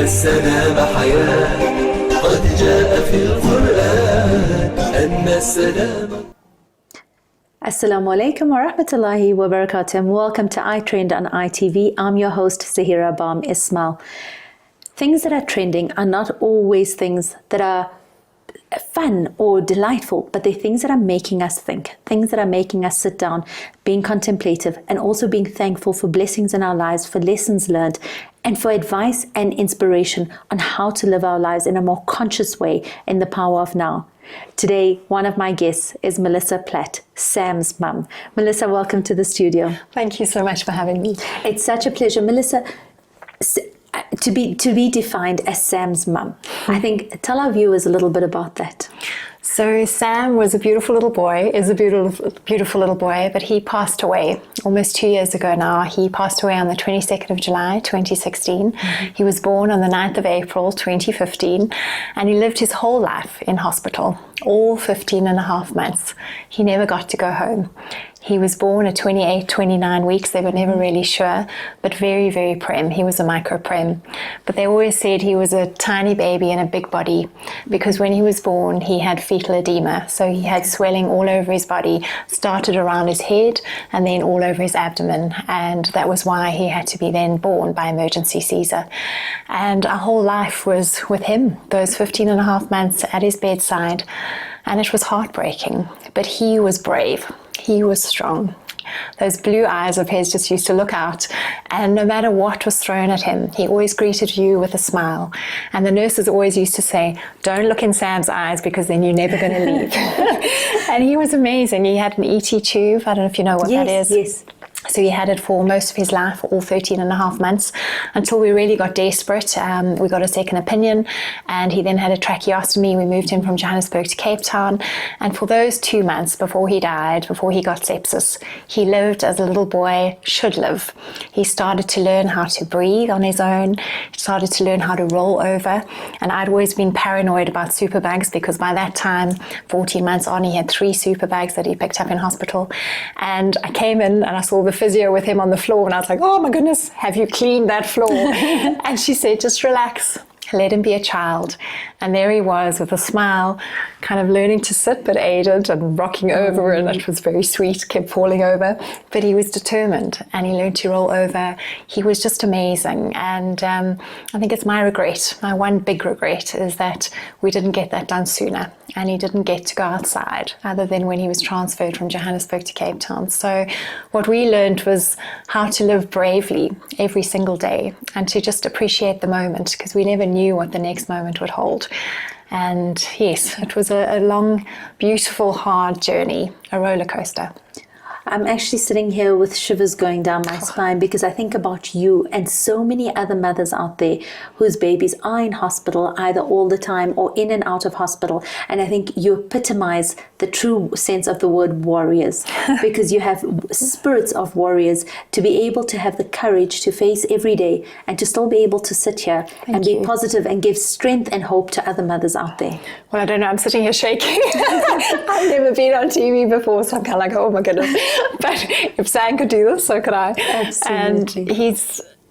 السلام حياة قد جاء في القرآن أن السلام. Assalamu alaikum wa rahmatullahi wa barakatuh. Welcome to iTREND on ITV. I'm your host, Zaheerah Bham-Ismail. Things that are trending are not always things that are fun or delightful, but they're things that are making us think, things that are making us sit down, being contemplative, and also being thankful for blessings in our lives, for lessons learned, and for advice and inspiration on how to live our lives in a more conscious way in the power of now. Today, one of my guests is Melissa Platt, Sam's mum. Melissa, welcome to the studio. Thank you so much for having me. It's such a pleasure. Melissa, to be defined as Sam's mum, I think, tell our viewers a little bit about that. So Sam was a beautiful little boy, is a beautiful little boy, but he passed away almost 2 years ago now. He passed away on the 22nd of July, 2016. He was born on the 9th of April, 2015, and he lived his whole life in hospital, all 15 and a half months. He never got to go home. He was born at 28, 29 weeks. They were never really sure, but very, very prem. He was a micro-prem. But they always said he was a tiny baby in a big body because when he was born, he had fetal edema. So he had swelling all over his body, started around his head and then all over his abdomen. And that was why he had to be then born by emergency Caesar. And our whole life was with him, those 15 and a half months at his bedside. And it was heartbreaking, but he was brave. He was strong. Those blue eyes of his just used to look out, and no matter what was thrown at him, he always greeted you with a smile. And the nurses always used to say, don't look in Sam's eyes because then you're never going to leave. And he was amazing. He had an ET tube. I don't know if you know what that is. Yes. So he had it for most of his life, all 13 and a half months, until we really got desperate. We got a second opinion, and he then had a tracheostomy. We moved him from Johannesburg to Cape Town. And for those 2 months before he died, before he got sepsis, he lived as a little boy should live. He started to learn how to breathe on his own. He started to learn how to roll over. And I'd always been paranoid about superbugs because by that time, 14 months on, he had 3 superbugs that he picked up in hospital. And I came in and I saw the physio with him on the floor and I was like, oh my goodness, have you cleaned that floor? And she said, just relax, let him be a child. And there he was with a smile, kind of learning to sit but aided and rocking over, and it was very sweet, kept falling over. But he was determined and he learned to roll over. He was just amazing. And I think it's my regret, my one big regret is that we didn't get that done sooner. And he didn't get to go outside other than when he was transferred from Johannesburg to Cape Town. So what we learned was how to live bravely every single day and to just appreciate the moment because we never knew what the next moment would hold. And yes, it was a long, beautiful, hard journey, a roller coaster. I'm actually sitting here with shivers going down my spine because I think about you and so many other mothers out there whose babies are in hospital either all the time or in and out of hospital. And I think you epitomize the true sense of the word warriors because you have spirits of warriors to be able to have the courage to face every day and to still be able to sit here and be positive and give strength and hope to other mothers out there. Well, I don't know, I'm sitting here shaking. I've never been on TV before, so I'm kind of like, oh my goodness. But if Sam could do this, so could I. Absolutely.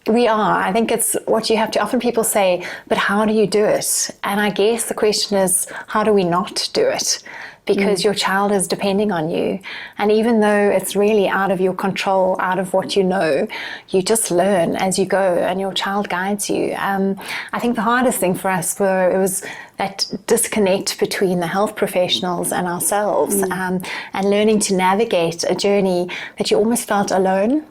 And I think it's what you have to, often people say, but how do you do it? And I guess the question is, how do we not do it? Because your child is depending on you. And even though it's really out of your control, out of what you know, you just learn as you go and your child guides you. I think the hardest thing for us was that disconnect between the health professionals and ourselves, and learning to navigate a journey that you almost felt alone.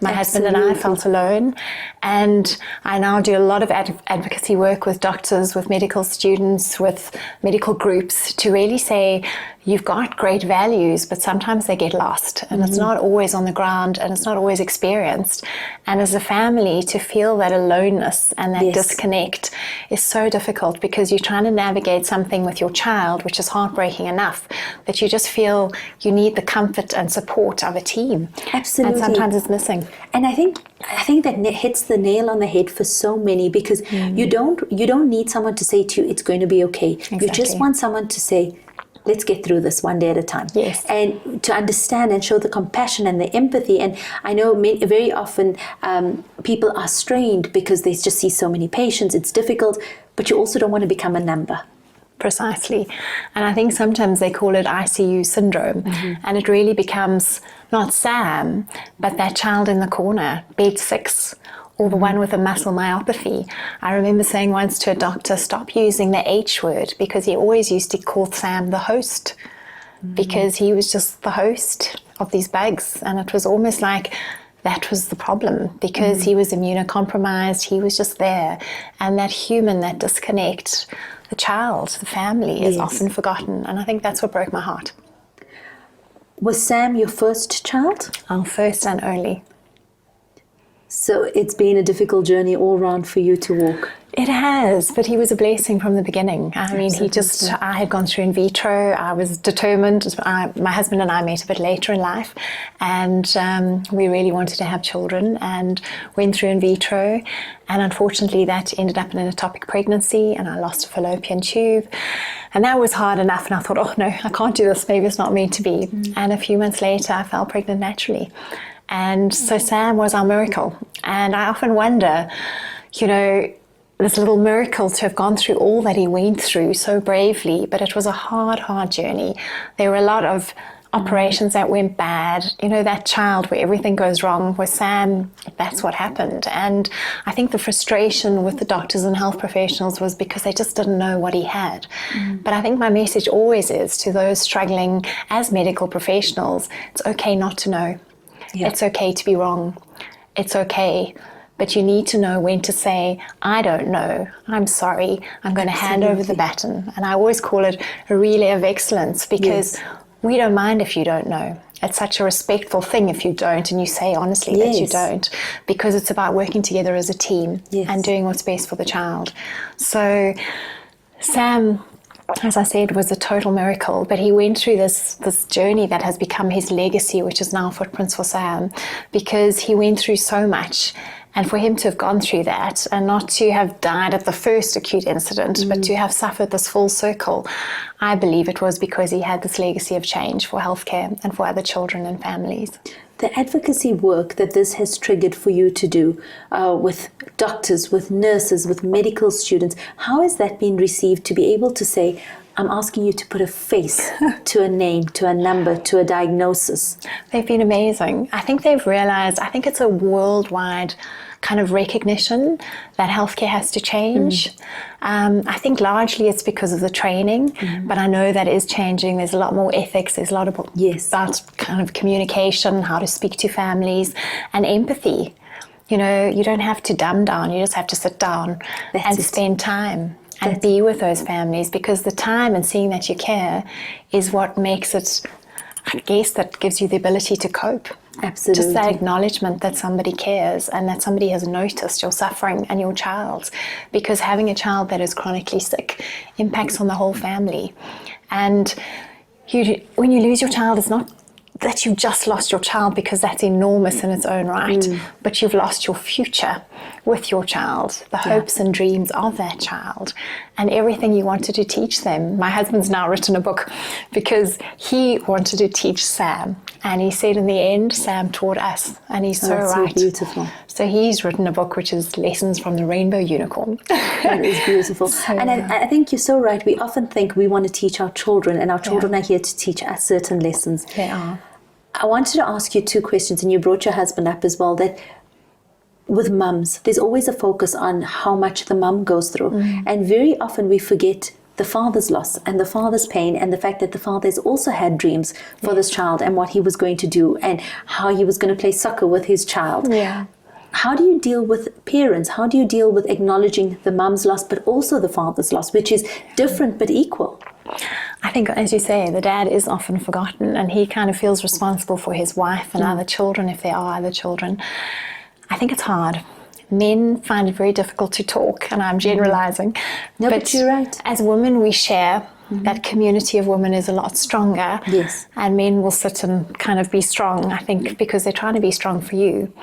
My husband and I felt alone, and I now do a lot of advocacy work with doctors, with medical students, with medical groups to really say, you've got great values, but sometimes they get lost, and it's not always on the ground, and it's not always experienced. And as a family, to feel that aloneness and that disconnect is so difficult, because you're trying to navigate something with your child, which is heartbreaking enough, that you just feel you need the comfort and support of a team. Absolutely. And sometimes it's missing. And I think that hits the nail on the head for so many, because you don't need someone to say to you, it's going to be okay. You just want someone to say, let's get through this one day at a time. Yes. And to understand and show the compassion and the empathy. And I know very often people are strained because they just see so many patients. It's difficult, but you also don't want to become a number. Precisely. And I think sometimes they call it ICU syndrome, and it really becomes not Sam, but that child in the corner, bed 6, or the one with a muscle myopathy. I remember saying once to a doctor, stop using the H word, because he always used to call Sam the host, because he was just the host of these bugs. And it was almost like that was the problem, because he was immunocompromised, he was just there. And that that disconnect, the child, the family is often forgotten. And I think that's what broke my heart. Was Sam your first child? Our first and only. So it's been a difficult journey all round for you to walk. It has, but he was a blessing from the beginning. I mean, I had gone through in vitro. I was determined. My husband and I met a bit later in life, and we really wanted to have children, and went through in vitro. And unfortunately, that ended up in an ectopic pregnancy, and I lost a fallopian tube. And that was hard enough, and I thought, oh no, I can't do this. Maybe it's not meant to be. And a few months later, I fell pregnant naturally. And so Sam was our miracle. And I often wonder, this little miracle to have gone through all that he went through so bravely, but it was a hard, hard journey. There were a lot of operations that went bad. That child where everything goes wrong, with Sam, that's what happened. And I think the frustration with the doctors and health professionals was because they just didn't know what he had. But I think my message always is to those struggling as medical professionals, it's okay not to know. It's okay to be wrong. It's okay. But you need to know when to say, I don't know, I'm sorry, I'm going to hand over the baton. And I always call it a relay of excellence, because we don't mind if you don't know. It's such a respectful thing if you don't, and you say honestly that you don't, because it's about working together as a team and doing what's best for the child. So Sam, as I said, was a total miracle, but he went through this journey that has become his legacy, which is now Footprints for Sam, because he went through so much. And for him to have gone through that, and not to have died at the first acute incident, but to have suffered this full circle, I believe it was because he had this legacy of change for healthcare and for other children and families. The advocacy work that this has triggered for you to do with doctors, with nurses, with medical students, how has that been received, to be able to say, I'm asking you to put a face to a name, to a number, to a diagnosis? They've been amazing. I think they've realized, I think it's a worldwide kind of recognition that healthcare has to change. I think largely it's because of the training, but I know that is changing. There's a lot more ethics. There's a lot about kind of communication, how to speak to families, and empathy. You don't have to dumb down. You just have to sit down and spend time and be with those families, because the time and seeing that you care is what makes it, I guess, that gives you the ability to cope. Absolutely. Just that acknowledgement that somebody cares and that somebody has noticed your suffering and your child's, because having a child that is chronically sick impacts on the whole family. And when you lose your child, it's not that you've just lost your child, because that's enormous in its own right, but you've lost your future with your child, the hopes and dreams of that child, and everything you wanted to teach them. My husband's now written a book because he wanted to teach Sam, and he said in the end, Sam taught us, and he's so right. So beautiful. So he's written a book which is Lessons from the Rainbow Unicorn. That is beautiful. And I think you're so right. We often think we want to teach our children, and our children are here to teach us certain lessons. They are. I wanted to ask you 2 questions, and you brought your husband up as well, that with mums, there's always a focus on how much the mum goes through. And very often we forget the father's loss and the father's pain, and the fact that the father has also had dreams for this child and what he was going to do and how he was going to play soccer with his child. Yeah. How do you deal with parents? How do you deal with acknowledging the mum's loss but also the father's loss, which is different but equal? I think, as you say, the dad is often forgotten, and he kind of feels responsible for his wife and other children, if there are other children. I think it's hard. Men find it very difficult to talk, and I'm generalizing. No, but you're right. As women, we share. That community of women is a lot stronger. Yes. And men will sit and kind of be strong, I think, because they're trying to be strong for you.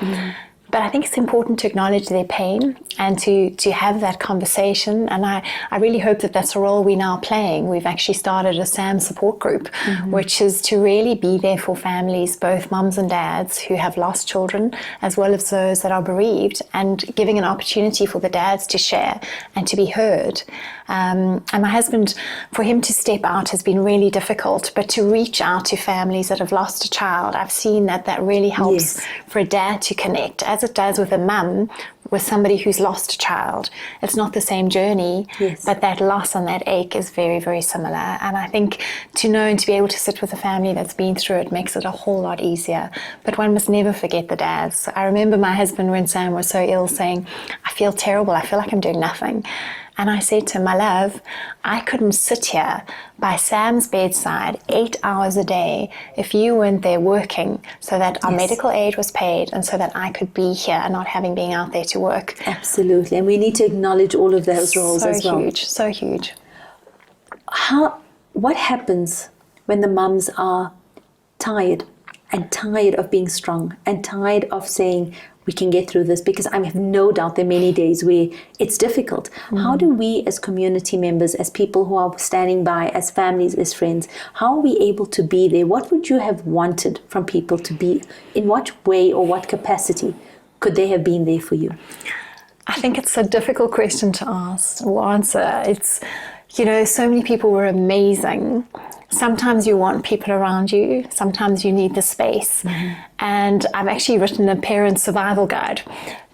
But I think it's important to acknowledge their pain and to have that conversation. And I really hope that that's a role we're now playing. We've actually started a SAM support group, which is to really be there for families, both mums and dads who have lost children, as well as those that are bereaved, and giving an opportunity for the dads to share and to be heard. And my husband, for him to step out has been really difficult, but to reach out to families that have lost a child, I've seen that really helps for a dad to connect, as it does with a mum, with somebody who's lost a child. It's not the same journey, but that loss and that ache is very, very similar. And I think to know and to be able to sit with a family that's been through it makes it a whole lot easier. But one must never forget the dads. I remember my husband, when Sam was so ill, saying, I feel terrible, I feel like I'm doing nothing. And I said to him, my love, I couldn't sit here by Sam's bedside 8 hours a day if you weren't there working, so that our medical aid was paid and so that I could be here and not having been out there to work. Absolutely. And we need to acknowledge all of those roles as well. So huge. What happens when the mums are tired of being strong and tired of saying, we can get through this? Because I have no doubt there are many days where it's difficult. How do we as community members, as people who are standing by, as families, as friends, how are we able to be there? What would you have wanted from people to be? In what way or what capacity could they have been there for you? I think it's a difficult question to ask or answer. It's, so many people were amazing. Sometimes you want people around you, sometimes you need the space. And I've actually written a parent survival guide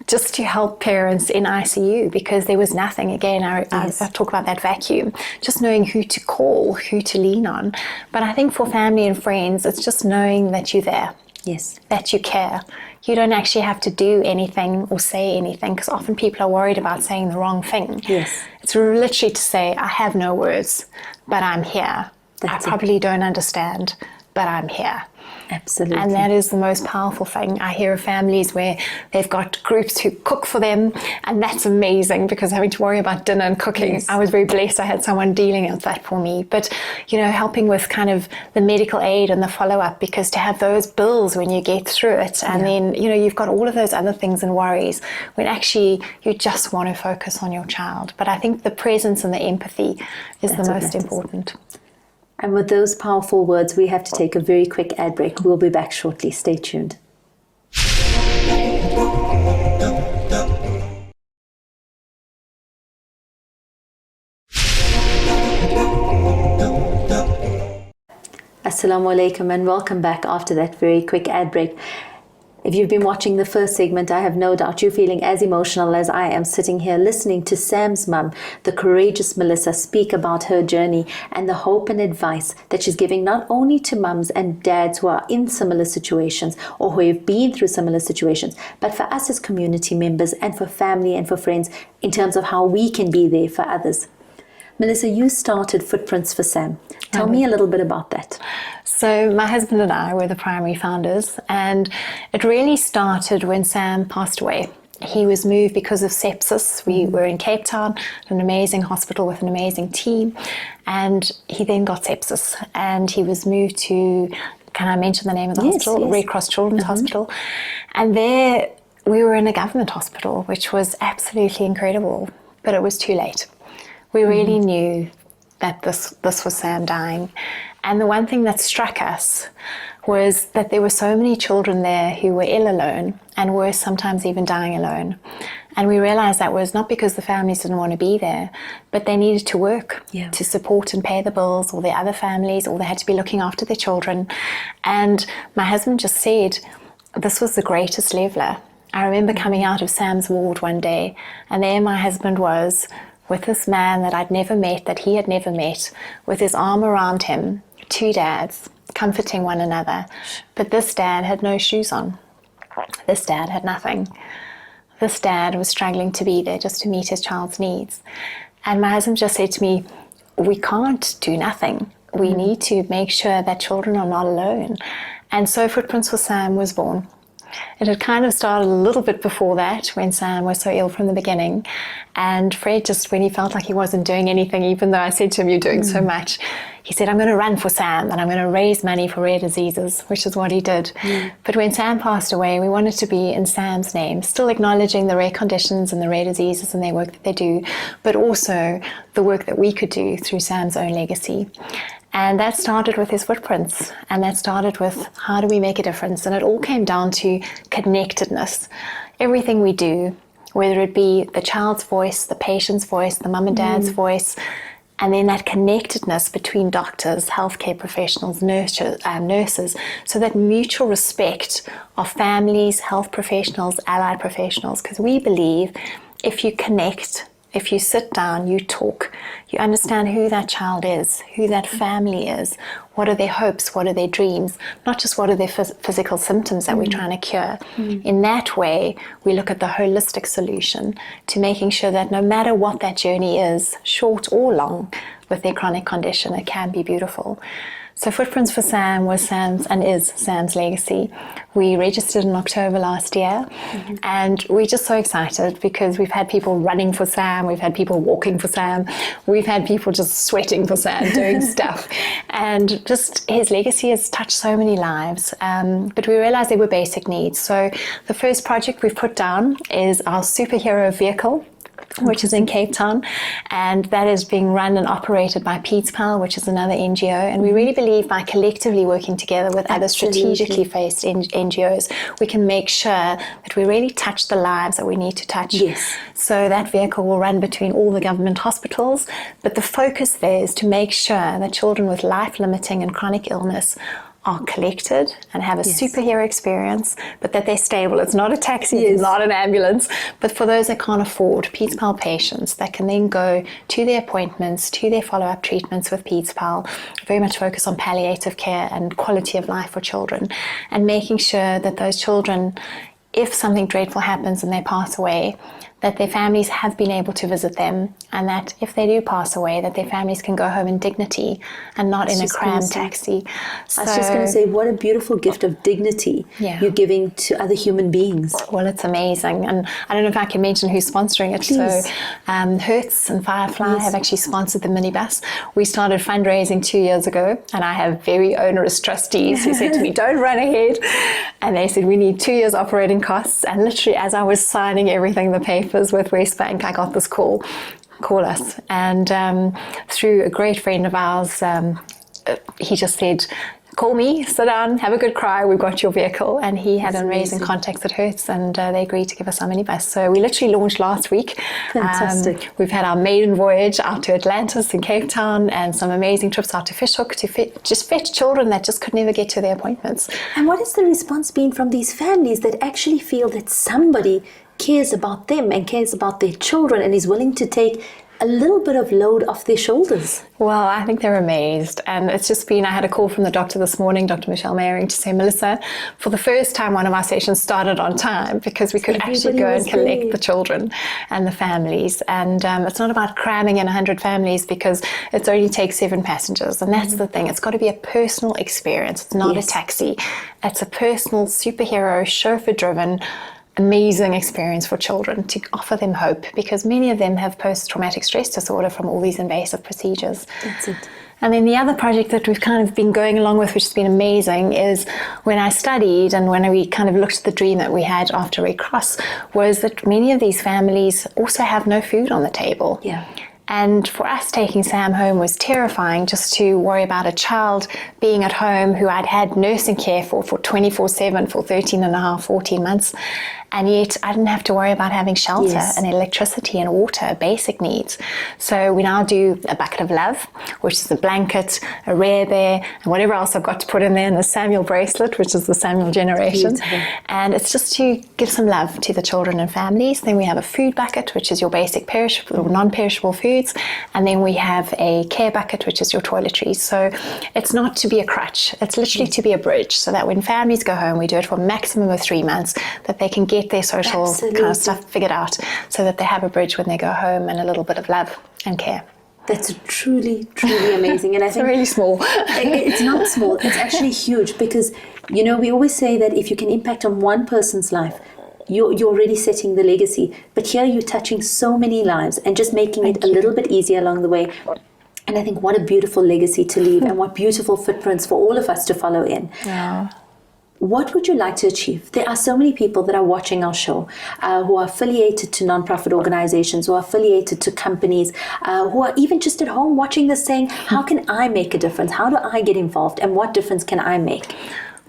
just to help parents in ICU, because there was nothing. Again, I talk about that vacuum, just knowing who to call, who to lean on. But I think for family and friends, it's just knowing that you're there. Yes. That you care. You don't actually have to do anything or say anything, because often people are worried about saying the wrong thing. Yes. It's literally to say, I have no words, but I'm here. I probably don't understand, but I'm here. Absolutely. And that is the most powerful thing. I hear of families where they've got groups who cook for them, and that's amazing, because having to worry about dinner and cooking, I was very blessed. I had someone dealing with that for me. But, helping with kind of the medical aid and the follow-up, because to have those bills when you get through it, and then, you've got all of those other things and worries, when actually you just want to focus on your child. But I think the presence and the empathy is the most important. And with those powerful words, we have to take a very quick ad break. We'll be back shortly. Stay tuned. Assalamu alaikum and welcome back after that very quick ad break. If you've been watching the first segment, I have no doubt you're feeling as emotional as I am sitting here listening to Sam's mum, the courageous Melissa, speak about her journey and the hope and advice that she's giving not only to mums and dads who are in similar situations or who have been through similar situations, but for us as community members and for family and for friends in terms of how we can be there for others. Melissa, you started Footprints for Sam. Tell me a little bit about that. So my husband and I were the primary founders, and it really started when Sam passed away. He was moved because of sepsis. We were in Cape Town, an amazing hospital with an amazing team, and he then got sepsis, and he was moved to, can I mention the name of the hospital? Yes. Red Cross Children's Hospital. And there we were in a government hospital, which was absolutely incredible, but it was too late. We really knew that this was Sam dying. And the one thing that struck us was that there were so many children there who were ill alone, and worse, sometimes even dying alone. And we realized that was not because the families didn't want to be there, but they needed to work to support and pay the bills, or their other families, or they had to be looking after their children. And my husband just said, this was the greatest leveler. I remember coming out of Sam's ward one day, and there my husband was, with this man that I'd never met, that he had never met, with his arm around him, two dads, comforting one another. But this dad had no shoes on. This dad had nothing. This dad was struggling to be there just to meet his child's needs. And my husband just said to me, we can't do nothing. We need to make sure that children are not alone. And so Footprints for Sam was born. It had kind of started a little bit before that, when Sam was so ill from the beginning. And Fred, just when he felt like he wasn't doing anything, even though I said to him, you're doing so much, he said, I'm going to run for Sam and I'm going to raise money for rare diseases, which is what he did. But when Sam passed away, we wanted to be in Sam's name, still acknowledging the rare conditions and the rare diseases and their work that they do, but also the work that we could do through Sam's own legacy. And that started with his footprints, and that started with how do we make a difference? And it all came down to connectedness. Everything we do, whether it be the child's voice, the patient's voice, the mum and dad's voice, and then that connectedness between doctors, healthcare professionals, nurses, so that mutual respect of families, health professionals, allied professionals, because we believe if you connect, if you sit down, you talk, you understand who that child is, who that family is, what are their hopes, what are their dreams, not just what are their physical symptoms that we're trying to cure. In that way, we look at the holistic solution to making sure that no matter what that journey is, short or long, with their chronic condition, it can be beautiful. So Footprints for Sam was Sam's and is Sam's legacy. We registered in October last year, and we're just so excited because we've had people running for Sam, we've had people walking for Sam, we've had people just sweating for Sam, doing stuff. And just his legacy has touched so many lives. But we realized there were basic needs. So the first project we've put down is our superhero vehicle, which is in Cape Town, and that is being run and operated by PedsPal, which is another NGO. And we really believe by collectively working together with other strategically faced NGOs, we can make sure that we really touch the lives that we need to touch. So that vehicle will run between all the government hospitals, but the focus there is to make sure that children with life-limiting and chronic illness are collected and have a superhero experience, but that they're stable. It's not a taxi, it's not an ambulance, but for those that can't afford, PedsPal patients that can then go to their appointments, to their follow-up treatments with PedsPal, very much focus on palliative care and quality of life for children, and making sure that those children, if something dreadful happens and they pass away, that their families have been able to visit them, and that if they do pass away, that their families can go home in dignity and not in a crammed taxi. I was just going to say, what a beautiful gift of dignity you're giving to other human beings. Well, it's amazing. And I don't know if I can mention who's sponsoring it. Please. So Hertz and Firefly have actually sponsored the minibus. We started fundraising 2 years ago, and I have very onerous trustees who said to me, don't run ahead. And they said, we need 2 years operating costs. And literally, as I was signing everything, the papers with West Bank, I got this call us. And through a great friend of ours, he just said, call me, sit down, have a good cry, we've got your vehicle. And he had amazing contacts at Hertz, and they agreed to give us our minibus. So we literally launched last week. Fantastic. We've had our maiden voyage out to Atlantis and Cape Town, and some amazing trips out to Fishhook to just fetch children that just could never get to their appointments. And what has the response been from these families that actually feel that somebody cares about them and cares about their children and is willing to take a little bit of load off their shoulders? Well, I think they're amazed. And it's just been, I had a call from the doctor this morning, Dr. Michelle Mayering, to say, Melissa, for the first time, one of our sessions started on time because we could actually go and collect the children and the families. And it's not about cramming in 100 families because it only takes 7 passengers. And that's the thing. It's got to be a personal experience. It's not a taxi. It's a personal, superhero, chauffeur-driven, amazing experience for children to offer them hope, because many of them have post-traumatic stress disorder from all these invasive procedures. That's it. And then the other project that we've kind of been going along with, which has been amazing, is when I studied and when we kind of looked at the dream that we had after Red Cross, was that many of these families also have no food on the table. And for us, taking Sam home was terrifying, just to worry about a child being at home who I'd had nursing care for 24/7 for 13 and a half, 14 months. And yet I didn't have to worry about having shelter and electricity and water, basic needs. So we now do a bucket of love, which is a blanket, a rare bear, and whatever else I've got to put in there, and a Samuel bracelet, which is the Samuel generation. And it's just to give some love to the children and families. Then we have a food bucket, which is your basic perishable or non-perishable foods. And then we have a care bucket, which is your toiletries. So it's not to be a crutch. It's literally to be a bridge, so that when families go home, we do it for a maximum of 3 months, that they can get their social kind of stuff figured out, so that they have a bridge when they go home and a little bit of love and care. That's truly, truly amazing. And I think really small. It's not small. It's actually huge because, you know, we always say that if you can impact on one person's life, you're already setting the legacy. But here you're touching so many lives and just making it a little bit easier along the way. And I think what a beautiful legacy to leave and what beautiful footprints for all of us to follow in. Yeah. What would you like to achieve? There are so many people that are watching our show who are affiliated to nonprofit organizations, who are affiliated to companies, who are even just at home watching this saying, how can I make a difference? How do I get involved? And what difference can I make?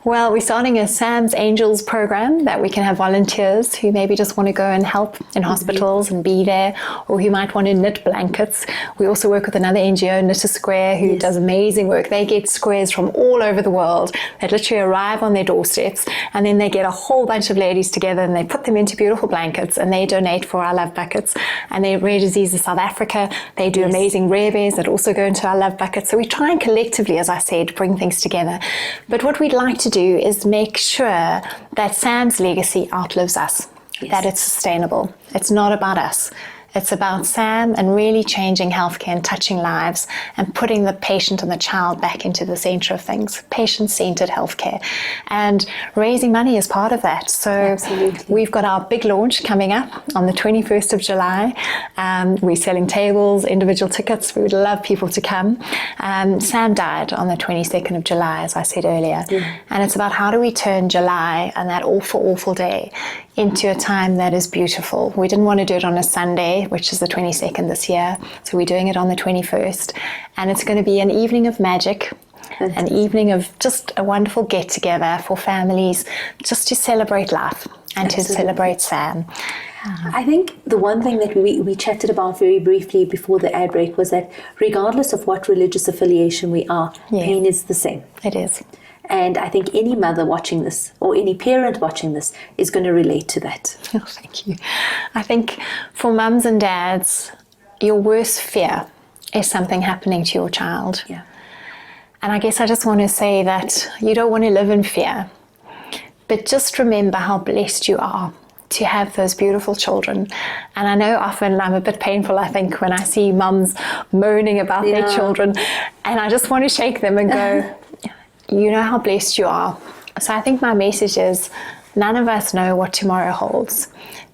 Well, we're starting a Sam's Angels program that we can have volunteers who maybe just want to go and help in hospitals and be there, or who might want to knit blankets. We also work with another NGO, Knit a Square, who does amazing work. They get squares from all over the world that literally arrive on their doorsteps, and then they get a whole bunch of ladies together and they put them into beautiful blankets and they donate for our love buckets. And they're Rare Diseases South Africa. They do amazing rare bears that also go into our love buckets. So we try and collectively, as I said, bring things together. But what we'd like to do is make sure that Sam's legacy outlives us, that it's sustainable. It's not about us. It's about Sam and really changing healthcare and touching lives and putting the patient and the child back into the center of things, patient-centered healthcare. And raising money is part of that. So we've got our big launch coming up on the 21st of July. We're selling tables, individual tickets. We would love people to come. Sam died on the 22nd of July, as I said earlier. And it's about how do we turn July and that awful, awful day into a time that is beautiful. We didn't want to do it on a Sunday, which is the 22nd this year. So we're doing it on the 21st. And it's going to be an evening of magic, an evening of just a wonderful get together for families, just to celebrate life and to celebrate Sam. I think the one thing that we chatted about very briefly before the ad break was that regardless of what religious affiliation we are, pain is the same. It is. And I think any mother watching this or any parent watching this is going to relate to that. Oh, thank you. I think for mums and dads, your worst fear is something happening to your child. Yeah. And I guess I just want to say that you don't want to live in fear, but just remember how blessed you are to have those beautiful children. And I know often I'm a bit painful, I think, when I see mums moaning about their children, and I just want to shake them and go, you know how blessed you are. So I think my message is, none of us know what tomorrow holds.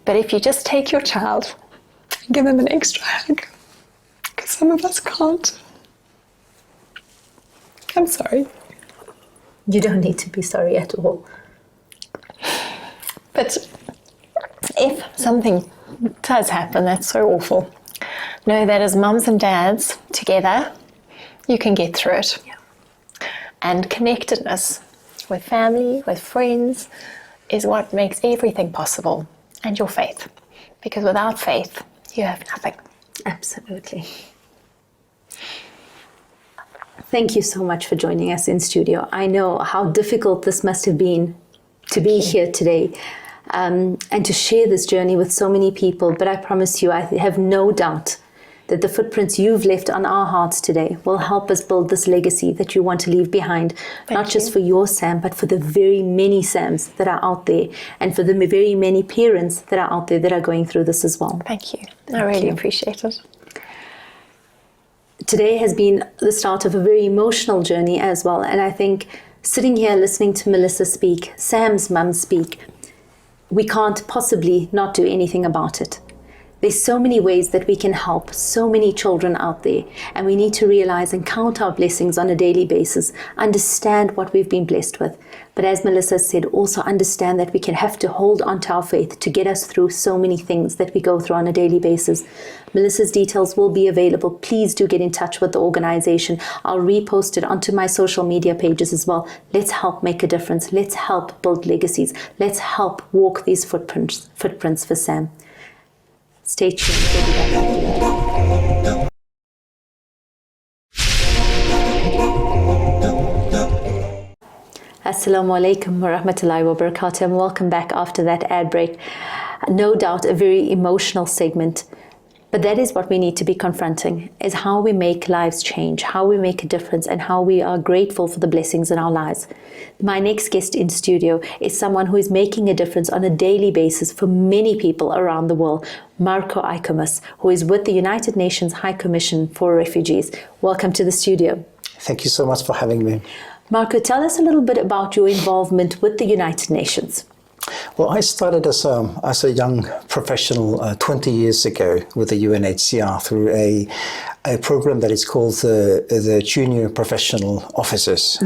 But if you just take your child and give them an extra hug, because some of us can't. I'm sorry. You don't need to be sorry at all. But if something does happen that's so awful, know that as mums and dads, together, you can get through it. And connectedness with family, with friends, is what makes everything possible. And your faith. Because without faith, you have nothing. Absolutely. Thank you so much for joining us in studio. I know how difficult this must have been to be here today and to share this journey with so many people. But I promise you, I have no doubt that the footprints you've left on our hearts today will help us build this legacy that you want to leave behind, not just for your Sam, but for the very many Sams that are out there, and for the very many parents that are out there that are going through this as well. Thank you. I really appreciate it. Today has been the start of a very emotional journey as well, and I think sitting here listening to Melissa speak, Sam's mum speak, we can't possibly not do anything about it. There's so many ways that we can help so many children out there, and we need to realize and count our blessings on a daily basis, understand what we've been blessed with. But as Melissa said, also understand that we can have to hold on to our faith to get us through so many things that we go through on a daily basis. Melissa's details will be available. Please do get in touch with the organization. I'll repost it onto my social media pages as well. Let's help make a difference. Let's help build legacies. Let's help walk these footprints for Sam. Stay tuned. We'll be back after that. Assalamu alaikum wa rahmatullahi wa barakatuh, and welcome back after that ad break. No doubt a very emotional segment. But that is what we need to be confronting, is how we make lives change, how we make a difference, and how we are grateful for the blessings in our lives. My next guest in studio is someone who is making a difference on a daily basis for many people around the world, Markku Aikomus, who is with the United Nations High Commission for Refugees. Welcome to the studio. Thank you so much for having me. Markku, tell us a little bit about your involvement with the United Nations. Well, I started as a young professional 20 years ago with the UNHCR through a program that is called the Junior Professional Officers.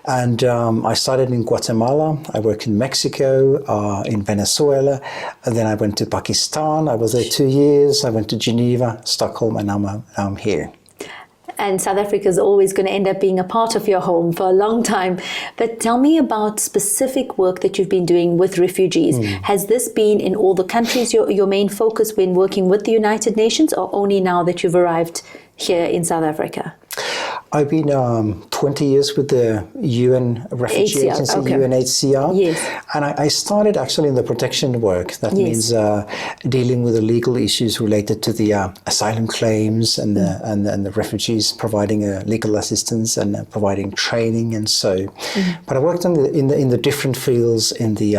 And I started in Guatemala, I worked in Mexico, in Venezuela, and then I went to Pakistan. I was there 2 years. I went to Geneva, Stockholm, and now I'm here. And South Africa is always going to end up being a part of your home for a long time. But tell me about specific work that you've been doing with refugees. Has this been in all the countries your main focus when working with the United Nations, or only now that you've arrived here in South Africa? I've been 20 years with the UN Refugee Agency, UNHCR. Yes. And I started actually in the protection work. That means dealing with the legal issues related to the asylum claims and the refugees, providing legal assistance and providing training and so. But I worked in the different fields in the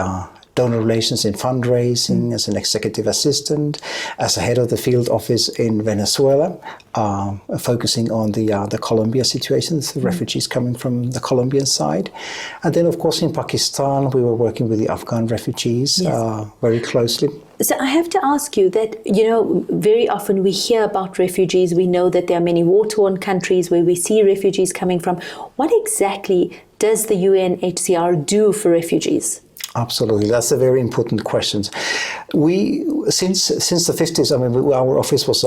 donor relations in fundraising, as an executive assistant, as a head of the field office in Venezuela, focusing on the Colombia situations, the refugees coming from the Colombian side. And then, of course, in Pakistan, we were working with the Afghan refugees very closely. So I have to ask you that, very often we hear about refugees. We know that there are many war-torn countries where we see refugees coming from. What exactly does the UNHCR do for refugees? Absolutely, that's a very important question. We, since the 50s, our office was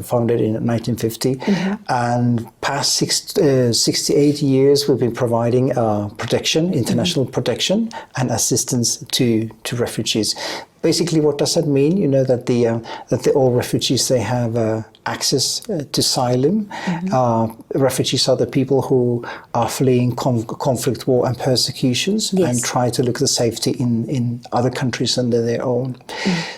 founded in 1950, and past 68 years, we've been providing protection, international protection, and assistance to refugees. Basically, what does that mean? That all refugees, they have access to asylum. Refugees are the people who are fleeing conflict, war, and persecutions, and try to look for safety in other countries under their own.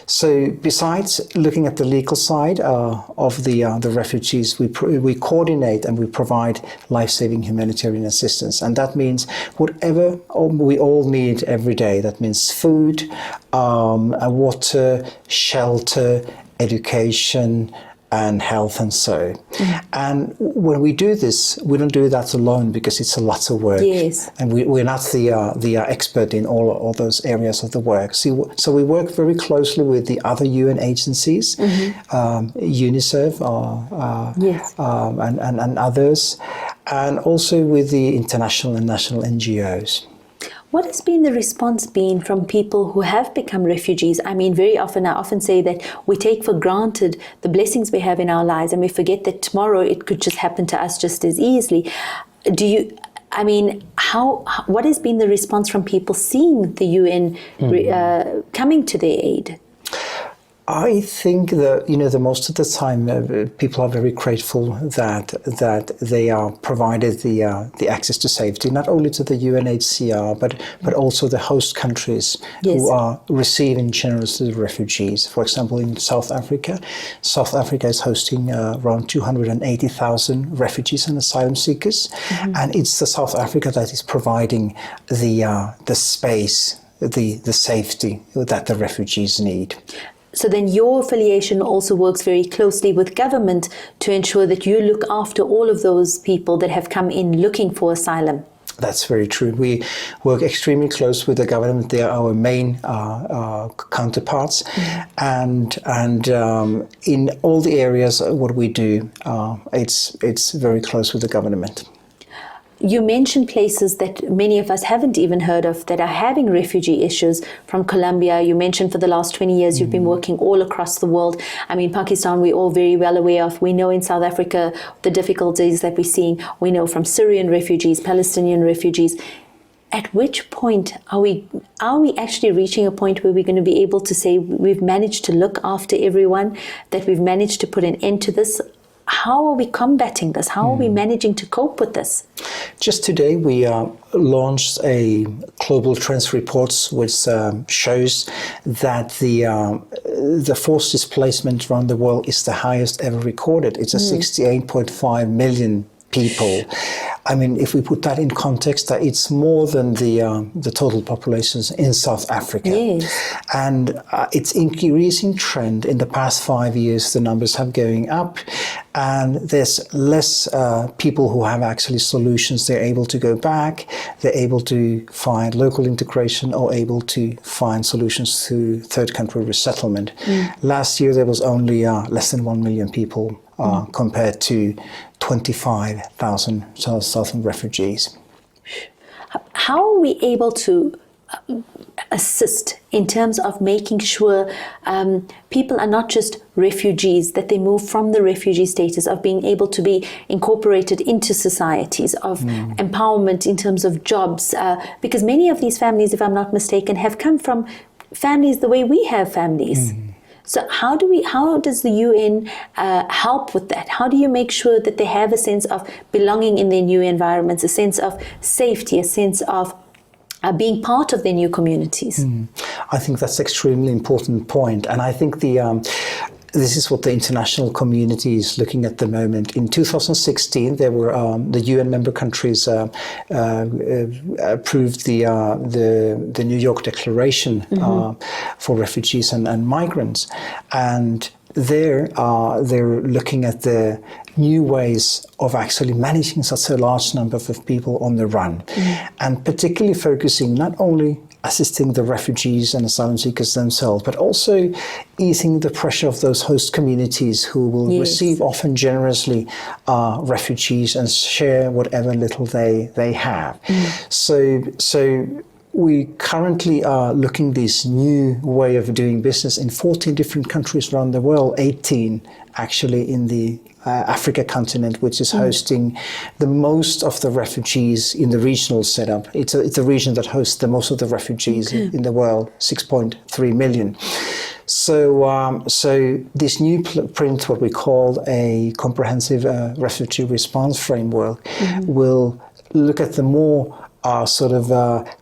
So, besides looking at the legal side of the refugees, we coordinate and we provide life-saving humanitarian assistance, and that means whatever we all need every day. That means food, water, shelter, education, and health, and so. And when we do this, we don't do that alone, because it's a lot of work. Yes. And we're not the expert in all those areas of the work. So we work very closely with the other UN agencies, UNICEF, and others, and also with the international and national NGOs. What has been the response been from people who have become refugees? Very often, I often say that we take for granted the blessings we have in our lives, and we forget that tomorrow it could just happen to us just as easily. What has been the response from people seeing the UN coming to their aid? I think that the most of the time people are very grateful that they are provided the access to safety, not only to the UNHCR but also the host countries who are receiving generously refugees. For example, in South Africa is hosting around 280,000 refugees and asylum seekers, and it's the South Africa that is providing the space, the safety that the refugees need. So then your affiliation also works very closely with government to ensure that you look after all of those people that have come in looking for asylum. That's very true. We work extremely close with the government. They are our main counterparts, and in all the areas what we do, it's very close with the government. You mentioned places that many of us haven't even heard of that are having refugee issues, from Colombia. You mentioned for the last 20 years you've been working all across the world. Pakistan we're all very well aware of. We know in South Africa the difficulties that we're seeing. We know from Syrian refugees, Palestinian refugees. At which point are we actually reaching a point where we're going to be able to say we've managed to look after everyone, that we've managed to put an end to this? how are we combating this? How are we managing to cope with this? Just today, we launched a global trends report, which shows that the forced displacement around the world is the highest ever recorded. It's a 68.5 million people. I mean, if we put that in context, that it's more than the total populations in South Africa. Yes. And it's increasing trend. In the past 5 years, the numbers have going up, and there's less people who have actually solutions. They're able to go back, they're able to find local integration, or able to find solutions through third country resettlement. Last year, there was only less than 1 million people compared to 25,000 Southern refugees. How are we able to assist in terms of making sure people are not just refugees, that they move from the refugee status of being able to be incorporated into societies, of empowerment in terms of jobs? Because many of these families, if I'm not mistaken, have come from families the way we have families. So how does the UN help with that? How do you make sure that they have a sense of belonging in their new environments, a sense of safety, a sense of being part of their new communities? I think that's an extremely important point. And I think this is what the international community is looking at the moment. In 2016, there were the UN member countries approved the New York Declaration for refugees and migrants, and they're looking at the new ways of actually managing such a large number of people on the run, and particularly focusing not only assisting the refugees and asylum seekers themselves, but also easing the pressure of those host communities who will receive often generously refugees and share whatever little they have. So we currently are looking this new way of doing business in 14 different countries around the world, 18 actually in the Africa continent, which is hosting the most of the refugees in the regional setup. It's a region that hosts the most of the refugees in the world, 6.3 million. So this new print, what we call a comprehensive refugee response framework, will look at the more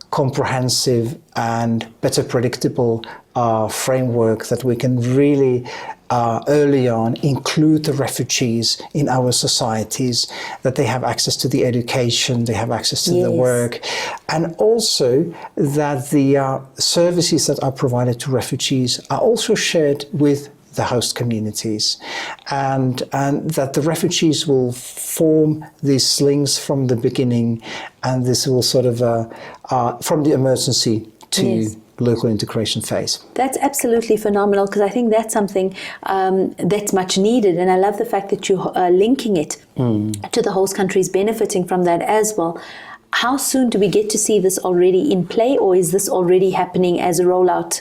comprehensive and better predictable framework that we can really early on include the refugees in our societies, that they have access to the education, they have access to the work, and also that the services that are provided to refugees are also shared with the host communities, and that the refugees will form these links from the beginning, and this will from the emergency to local integration phase. That's absolutely phenomenal, because I think that's something that's much needed, and I love the fact that you are linking it to the host countries benefiting from that as well. How soon do we get to see this already in play, or is this already happening as a rollout?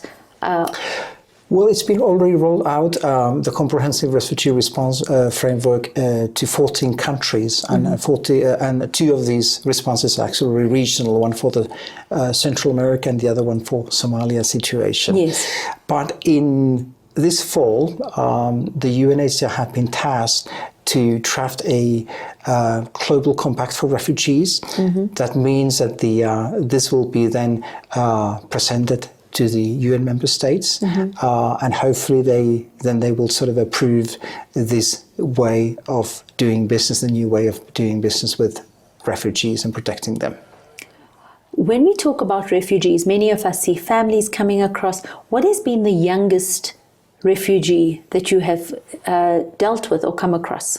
Well, it's been already rolled out, the comprehensive refugee response framework to 14 countries, and 2 of these responses are actually regional, one for the Central America and the other one for Somalia situation. Yes. But in this fall, the UNHCR have been tasked to draft a global compact for refugees. That means that this will be then presented to the UN member states, and hopefully they will approve this way of doing business, the new way of doing business with refugees and protecting them. When we talk about refugees, many of us see families coming across. What has been the youngest refugee that you have dealt with or come across?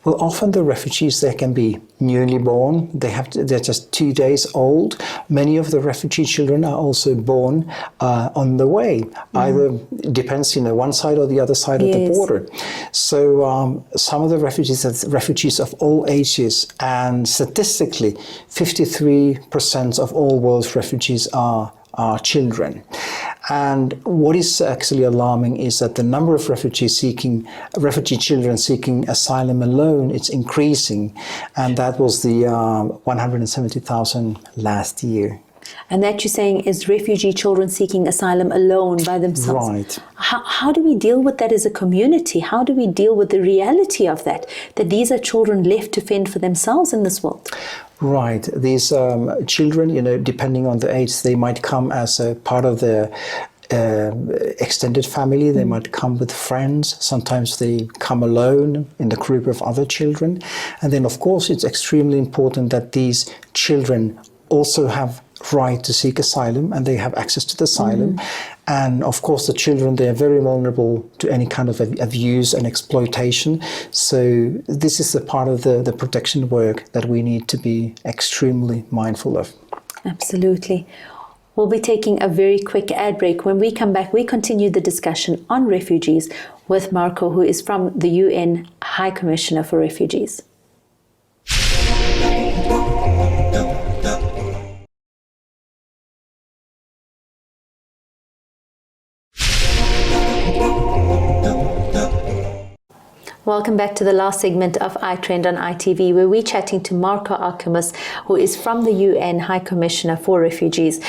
Well, often the refugees, they can be newly born. They're just 2 days old. Many of the refugee children are also born on the way. Either depends, one side or the other side of the border. So some of the refugees are refugees of all ages, and statistically, 53% of all world's refugees are children. And what is actually alarming is that the number of refugee children seeking asylum alone, it's increasing, and that was the 170,000 last year. And that you're saying is refugee children seeking asylum alone by themselves. Right. How do we deal with that as a community? How do we deal with the reality of that these are children left to fend for themselves in this world? Right. These children, depending on the age, they might come as a part of the extended family. They might come with friends. Sometimes they come alone in the group of other children. And then, of course, it's extremely important that these children also have right to seek asylum and they have access to the asylum. And of course the children, they are very vulnerable to any kind of abuse and exploitation. So this is a part of the protection work that we need to be extremely mindful of. Absolutely. We'll be taking a very quick ad break. When we come back, we continue the discussion on refugees with Markku, who is from the UN High Commissioner for Refugees. Welcome back to the last segment of iTREND on ITV, where we're chatting to Markku Aikomus, who is from the UN High Commissioner for Refugees.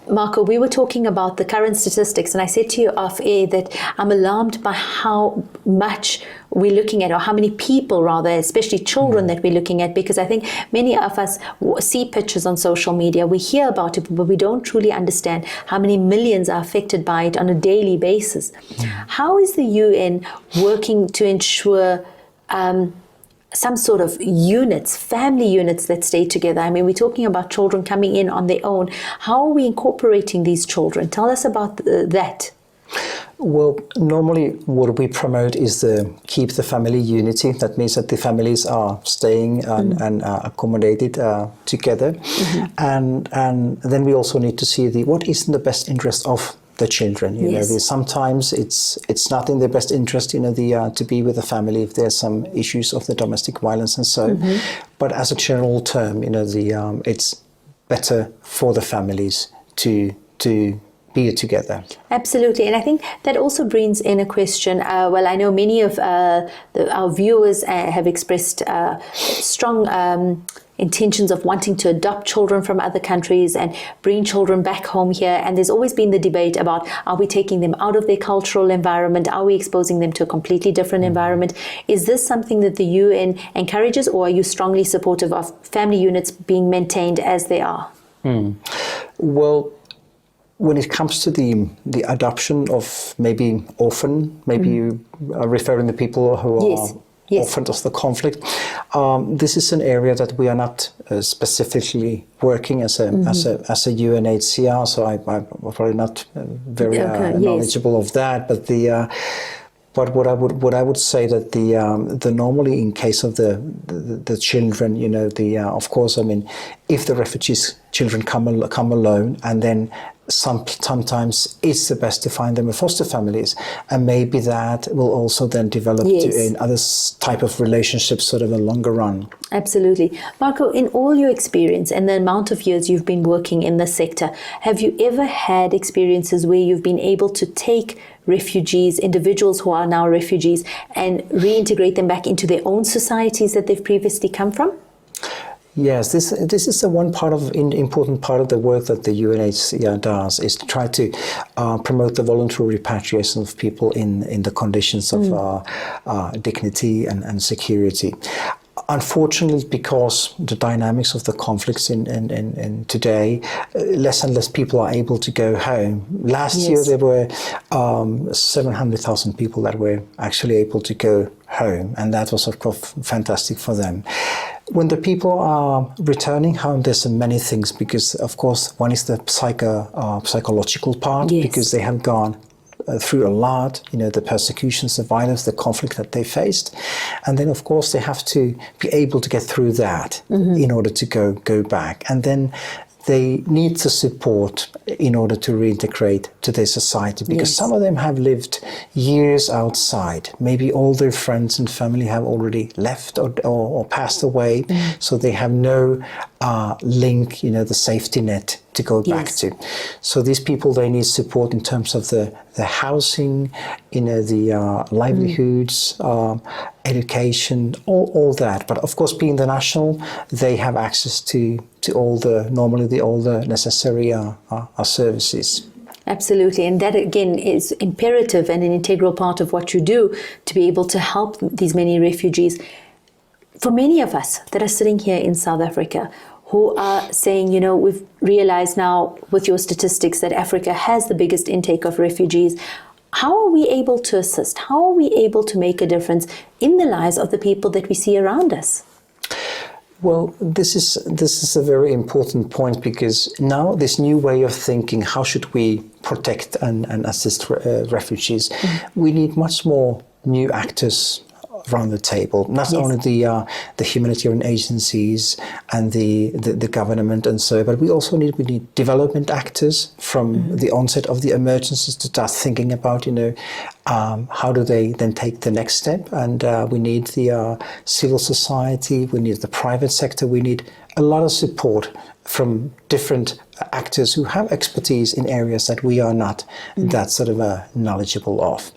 Markku, we were talking about the current statistics, and I said to you off air that I'm alarmed by how much we're looking at, or how many people rather, especially children that we're looking at, because I think many of us see pictures on social media, we hear about it, but we don't truly understand how many millions are affected by it on a daily basis. How is the UN working to ensure some sort of units, family units that stay together? I mean, we're talking about children coming in on their own. How are we incorporating these children? Tell us about that. Well, normally what we promote is keep the family unity. That means that the families are staying and accommodated together. And then we also need to see what is in the best interest of the children. You know, sometimes it's not in their best interest, to be with the family if there's some issues of the domestic violence and so. But as a general term, it's better for the families to be together. Absolutely. And I think that also brings in a question. Well, I know many of our viewers have expressed strong intentions of wanting to adopt children from other countries and bring children back home here. And there's always been the debate about, are we taking them out of their cultural environment? Are we exposing them to a completely different environment? Is this something that the UN encourages, or are you strongly supportive of family units being maintained as they are? Well, when it comes to the adoption of maybe orphan, maybe you are referring to people who are orphans of the conflict, this is an area that we are not specifically working as a UNHCR, so I'm probably not very knowledgeable of that. But what I would say that the normally in case of the children, of course, I mean, if the refugees children come alone, and then sometimes it's the best to find them in foster families, and maybe that will also then develop in other type of relationships, sort of a longer run. Absolutely. Markku, in all your experience and the amount of years you've been working in this sector, have you ever had experiences where you've been able to take refugees, individuals who are now refugees, and reintegrate them back into their own societies that they've previously come from? Yes, this is the one important part of the work that the UNHCR does, is to try to promote the voluntary repatriation of people in the conditions of dignity and security. Unfortunately, because the dynamics of the conflicts in today, less and less people are able to go home. Last year there were 700,000 people that were actually able to go home, and that was of course fantastic for them. When the people are returning home, there's many things, because of course one is the psychological part, because they have gone through a lot, the persecutions, the violence, the conflict that they faced. And then of course they have to be able to get through that in order to go back. And then they need the support in order to reintegrate to their society, because some of them have lived years outside. Maybe all their friends and family have already left or passed away, so they have no link, the safety net to go back Yes. to. So these people, they need support in terms of the housing, the livelihoods, education, all that. But of course, being the national, they have access to all the necessary services. Absolutely. And that, again, is imperative and an integral part of what you do to be able to help these many refugees. For many of us that are sitting here in South Africa, who are saying, we've realized now with your statistics that Africa has the biggest intake of refugees. How are we able to assist? How are we able to make a difference in the lives of the people that we see around us? Well, this is a very important point, because now this new way of thinking, how should we protect and assist refugees? We need much more new actors around the table, not only the humanitarian agencies and the government and so, but we need development actors from the onset of the emergencies to start thinking about how do they then take the next step. And we need the civil society, we need the private sector, we need a lot of support from different actors who have expertise in areas that we are not that sort of knowledgeable of.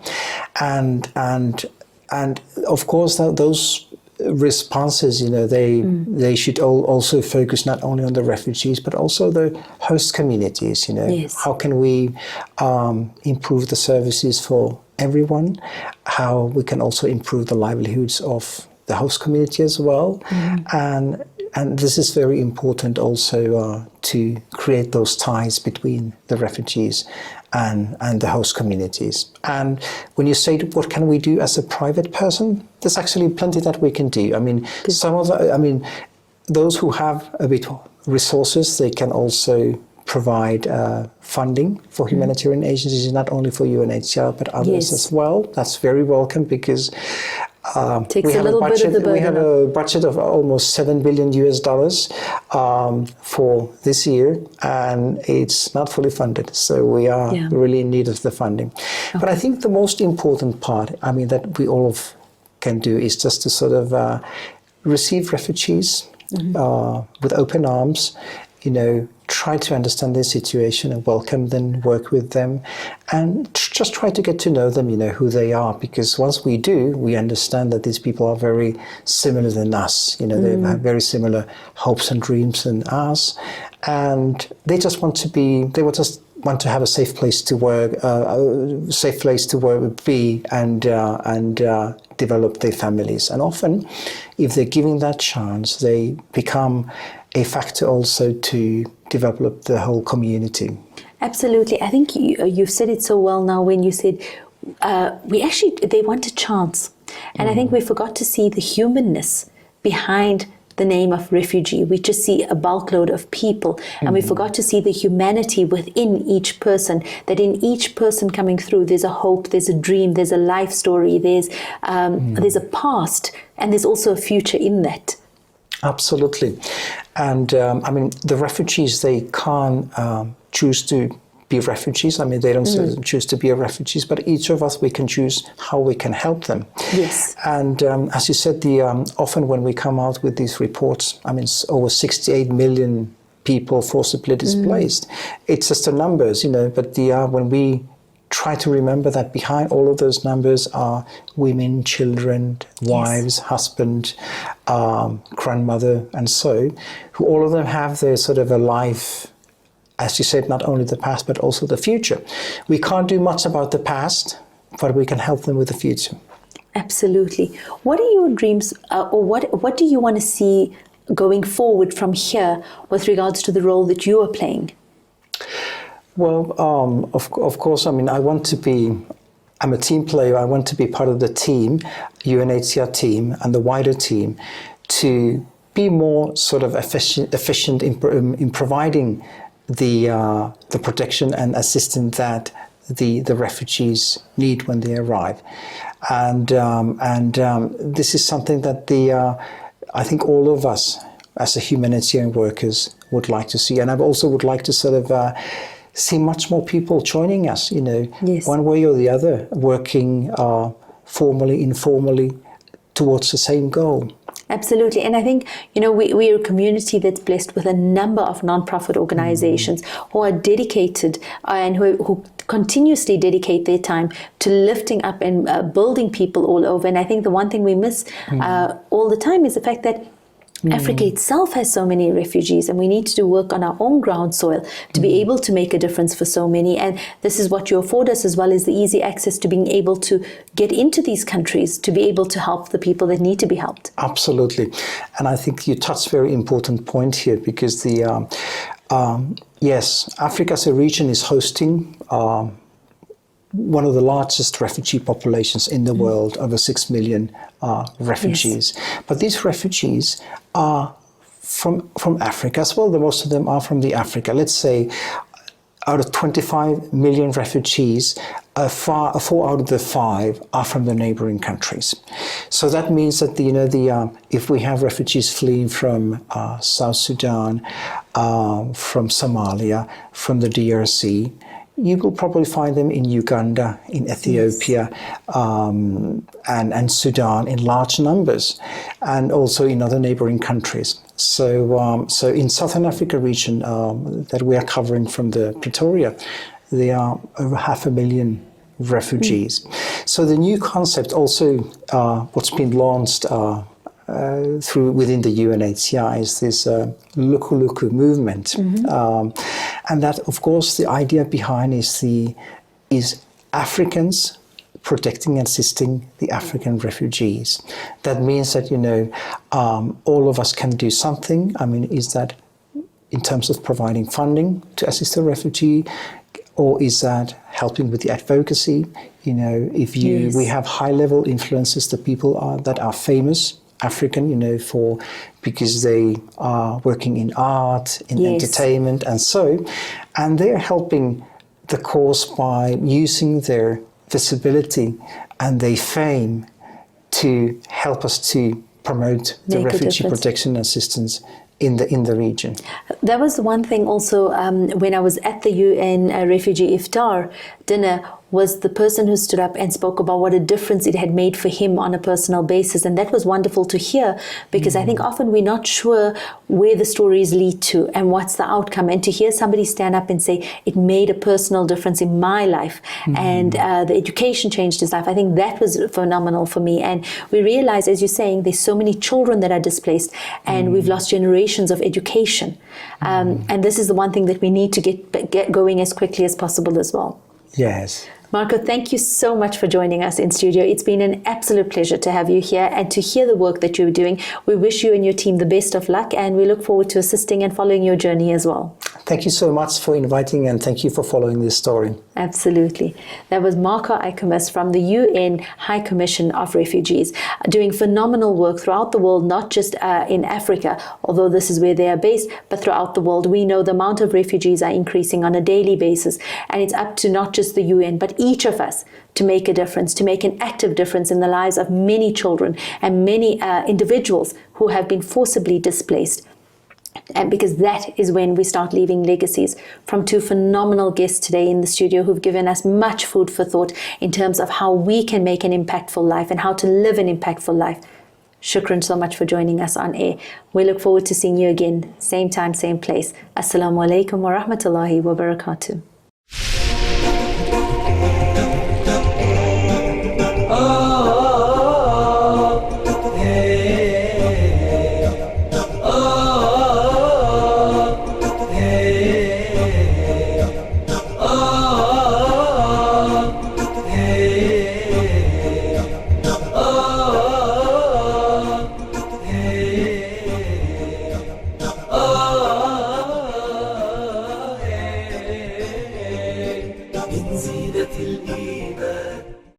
And of course, those responses, they should also focus not only on the refugees, but also the host communities. Yes. How can we improve the services for everyone? How we can also improve the livelihoods of the host community as well. And this is very important also to create those ties between the refugees and the host communities. And when you say, what can we do as a private person? There's actually plenty that we can do. I mean, those who have a bit resources, they can also provide funding for humanitarian agencies, not only for UNHCR, but others as well. That's very welcome, because we have a budget of almost $7 billion for this year, and it's not fully funded. So we are really in need of the funding. Okay. But I think the most important part, that we all can do, is just to sort of receive refugees with open arms, try to understand their situation and welcome them, work with them, and just try to get to know them, who they are. Because once we do, we understand that these people are very similar than us. They have very similar hopes and dreams than us, and they just want to have a safe place to work, be, and develop their families. And often, if they're given that chance, they become a factor also to develop the whole community. Absolutely. I think you've said it so well now when you said they want a chance. And I think we forgot to see the humanness behind the name of refugee. We just see a bulkload of people, and we forgot to see the humanity within each person, that in each person coming through, there's a hope, there's a dream, there's a life story, there's a past, and there's also a future in that. Absolutely. And the refugees, they can't choose to be refugees. They don't choose to be refugees, but each of us, we can choose how we can help them. Yes. And as you said, often when we come out with these reports, over 68 million people forcibly displaced. It's just the numbers, but when we try to remember that behind all of those numbers are women, children, wives, husband, grandmother, and so, who all of them have their sort of a life, as you said, not only the past, but also the future. We can't do much about the past, but we can help them with the future. Absolutely. What are your dreams, or what do you want to see going forward from here with regards to the role that you are playing? Well, of course, I'm a team player. I want to be part of the team, UNHCR team, and the wider team, to be more sort of efficient in providing the protection and assistance that the refugees need when they arrive. And this is something that I think all of us as a humanitarian workers would like to see. And I also would like to sort of see much more people joining us, one way or the other, working formally, informally, towards the same goal. Absolutely. And I think, we're a community that's blessed with a number of non-profit organizations who are dedicated and who continuously dedicate their time to lifting up and building people all over. And I think the one thing we miss all the time is the fact that Africa itself has so many refugees, and we need to do work on our own ground soil to be able to make a difference for so many. And this is what you afford us, as well as the easy access to being able to get into these countries to be able to help the people that need to be helped. Absolutely. And I think you touched a very important point here, because yes, Africa as a region is hosting one of the largest refugee populations in the world, over 6 million refugees. Yes. But these refugees are from Africa as well. Most of them are from the Africa. Let's say out of 25 million refugees, 4 out of the 5 are from the neighboring countries. So that means that if we have refugees fleeing from South Sudan, from Somalia, from the DRC, you will probably find them in Uganda, in Ethiopia, and Sudan in large numbers, and also in other neighboring countries. So in Southern Africa region that we are covering from the Pretoria, there are over 500,000 refugees. So the new concept also, what's been launched within the UNHCR is this Luku Luku movement. And that, of course, the idea behind is Africans protecting and assisting the African refugees. That means that, all of us can do something. I mean, is that in terms of providing funding to assist the refugee, or is that helping with the advocacy? We have high-level influencers, the people that are famous, African, because they are working in art, in entertainment, and they're helping the cause by using their visibility and their fame to help us to promote the refugee protection assistance in the region. That was one thing also when I was at the UN Refugee Iftar dinner, was the person who stood up and spoke about what a difference it had made for him on a personal basis. And that was wonderful to hear, because I think often we're not sure where the stories lead to and what's the outcome. And to hear somebody stand up and say, it made a personal difference in my life, and the education changed his life, I think that was phenomenal for me. And we realize, as you're saying, there's so many children that are displaced, and we've lost generations of education. And this is the one thing that we need to get going as quickly as possible as well. Yes. Markku, thank you so much for joining us in studio. It's been an absolute pleasure to have you here and to hear the work that you're doing. We wish you and your team the best of luck, and we look forward to assisting and following your journey as well. Thank you so much for inviting, and thank you for following this story. Absolutely. That was Markku Aikomus from the UN High Commission of Refugees, doing phenomenal work throughout the world, not just in Africa, although this is where they are based, but throughout the world. We know the amount of refugees are increasing on a daily basis, and it's up to not just the UN, but each of us to make a difference, to make an active difference in the lives of many children and many individuals who have been forcibly displaced. And because that is when we start leaving legacies. From 2 phenomenal guests today in the studio who've given us much food for thought in terms of how we can make an impactful life and how to live an impactful life. Shukran so much for joining us on air. We look forward to seeing you again, same time, same place. Assalamu alaikum wa rahmatullahi wa barakatuh.